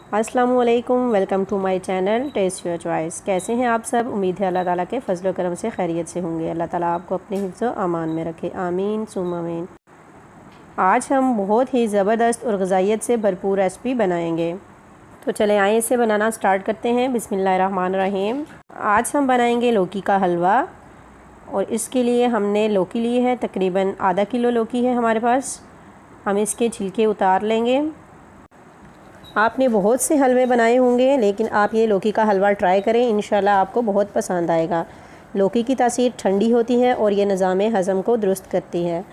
अस्सलामुअलैकुम, welcome to my channel Taste Your Choice. कैसे हैं आप सब? उम्मीद है अल्लाह ताला के फजल करम से खैरियत से होंगे। अल्लाह ताला आपको अपने हिफ्ज़ व अमान में रखे, आमीन सुम आमीन। आज हम बहुत ही ज़बरदस्त और ग़िज़ाइयत से भरपूर रेसिपी बनाएंगे। तो चले आए इसे बनाना स्टार्ट करते हैं। बिस्मिल्लाहिर्रहमानिर्रहीम। आज हम बनाएंगे लौकी का हलवा और इसके लिए हमने लौकी ली है, तकरीबन आधा किलो लौकी है हमारे पास। हम इसके छिलके उतार लेंगे। आपने बहुत से हलवे बनाए होंगे, लेकिन आप ये लौकी का हलवा ट्राई करें, इंशाल्लाह आपको बहुत पसंद आएगा। लौकी की तासीर ठंडी होती है और ये निज़ाम हज़म को दुरुस्त करती है।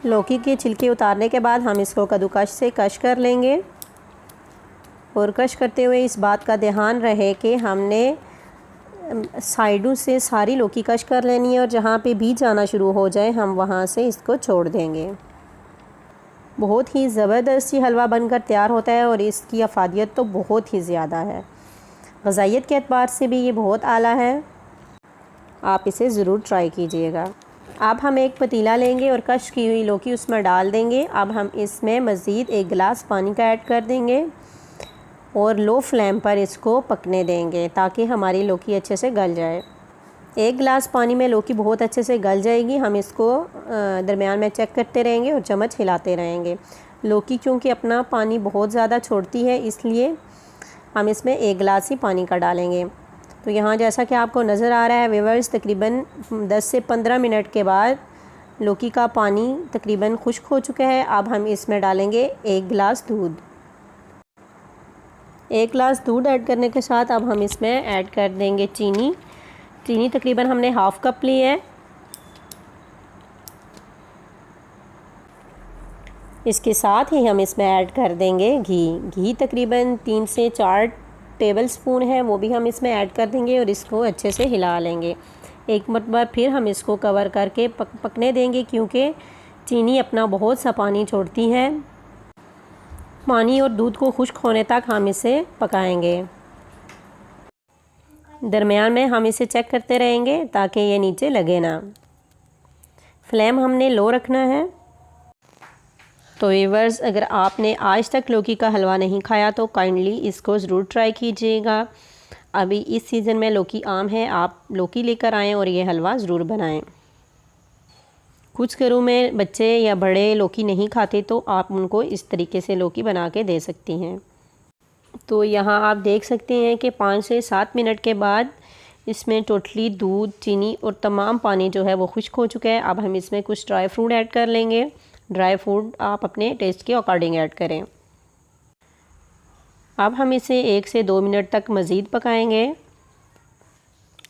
लौकी के छिलके उतारने के बाद हम इसको कद्दूकस से कश कर लेंगे और कश करते हुए इस बात का ध्यान रहे कि हमने साइडों से सारी लौकी कश कर लेनी है और जहाँ पे बीज आना शुरू हो जाए हम वहाँ से इसको छोड़ देंगे। बहुत ही ज़बरदस्त हलवा बनकर तैयार होता है और इसकी अफादियत तो बहुत ही ज़्यादा है। ग़िज़ाइयत के एतबार से भी ये बहुत आला है, आप इसे ज़रूर ट्राई कीजिएगा। अब हम एक पतीला लेंगे और कश की हुई लौकी उसमें डाल देंगे। अब हम इसमें मज़ीद 1 गिलास पानी का ऐड कर देंगे और लो फ्लेम पर इसको पकने देंगे ताकि हमारी लौकी अच्छे से गल जाए। 1 गिलास पानी में लौकी बहुत अच्छे से गल जाएगी। हम इसको दरमियान में चेक करते रहेंगे और चम्मच हिलाते रहेंगे। लौकी क्योंकि अपना पानी बहुत ज़्यादा छोड़ती है, इसलिए हम इसमें 1 गिलास ही पानी का डालेंगे। तो यहाँ जैसा कि आपको नज़र आ रहा है व्यूअर्स, तकरीबन 10 से 15 मिनट के बाद लौकी का पानी तकरीबन खुश्क हो चुका है। अब हम इसमें डालेंगे 1 गिलास दूध। 1 गिलास दूध ऐड करने के साथ अब हम इसमें ऐड कर देंगे चीनी तकरीबन हमने हाफ़ कप ली है। इसके साथ ही हम इसमें ऐड कर देंगे घी तकरीबन 3 से 4 टेबल स्पून है, वो भी हम इसमें ऐड कर देंगे और इसको अच्छे से हिला लेंगे। एक मरतबा फिर हम इसको कवर करके पकने देंगे क्योंकि चीनी अपना बहुत सा पानी छोड़ती है। पानी और दूध को खुश्क होने तक हम इसे पकाएंगे। दरमियान में हम इसे चेक करते रहेंगे ताकि ये नीचे लगे ना। फ्लेम हमने लो रखना है। तो व्यूअर्स, अगर आपने आज तक लौकी का हलवा नहीं खाया तो काइंडली इसको ज़रूर ट्राई कीजिएगा। अभी इस सीज़न में लौकी आम है, आप लौकी लेकर आएँ और ये हलवा ज़रूर बनाएं। कुछ घरों में बच्चे या बड़े लौकी नहीं खाते तो आप उनको इस तरीके से लौकी बना के दे सकती हैं। तो यहाँ आप देख सकते हैं कि 5 से 7 मिनट के बाद इसमें टोटली दूध, चीनी और तमाम पानी जो है वो खुश्क हो चुका है। अब हम इसमें कुछ ड्राई फ्रूट ऐड कर लेंगे। ड्राई फ्रूट आप अपने टेस्ट के अकॉर्डिंग ऐड करें। अब हम इसे 1 से 2 मिनट तक मज़ीद पकाएंगे।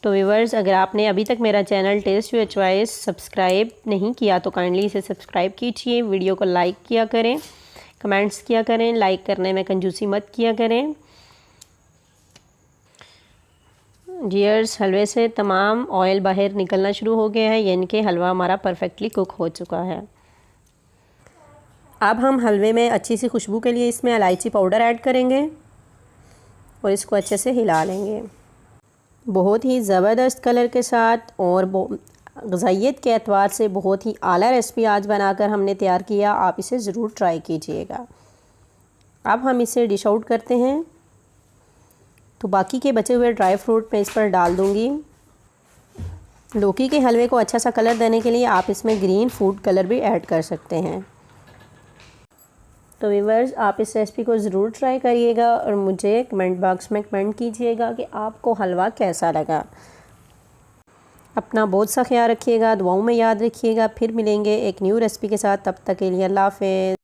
तो व्यूअर्स, अगर आपने अभी तक मेरा channel Taste Your Choice subscribe नहीं किया तो काइंडली इसे सब्सक्राइब कीजिए। वीडियो को लाइक किया करें, कमेंट्स किया करें, लाइक करने में कंजूसी मत किया करें। डियर्स, हलवे से तमाम ऑयल बाहर निकलना शुरू हो गया है, यानी कि हलवा हमारा परफेक्टली कुक हो चुका है। अब हम हलवे में अच्छी सी खुशबू के लिए इसमें इलायची पाउडर ऐड करेंगे और इसको अच्छे से हिला लेंगे। बहुत ही ज़बरदस्त कलर के साथ और ग़िज़ाइयत के एतबार से बहुत ही आला रेसिपी आज बनाकर हमने तैयार किया। आप इसे ज़रूर ट्राई कीजिएगा। अब हम इसे डिश आउट करते हैं। तो बाकी के बचे हुए ड्राई फ्रूट मैं इस पर डाल दूँगी। लौकी के हलवे को अच्छा सा कलर देने के लिए आप इसमें ग्रीन फूड कलर भी ऐड कर सकते हैं। तो व्यूअर्स, आप इस रेसिपी को ज़रूर ट्राई करिएगा और मुझे कमेंट बॉक्स में कमेंट कीजिएगा कि आपको हलवा कैसा लगा। अपना बहुत सा ख्याल रखिएगा, दुआओं में याद रखिएगा। फिर मिलेंगे एक न्यू रेसिपी के साथ, तब तक के लिए अल्लाह हाफ़िज़।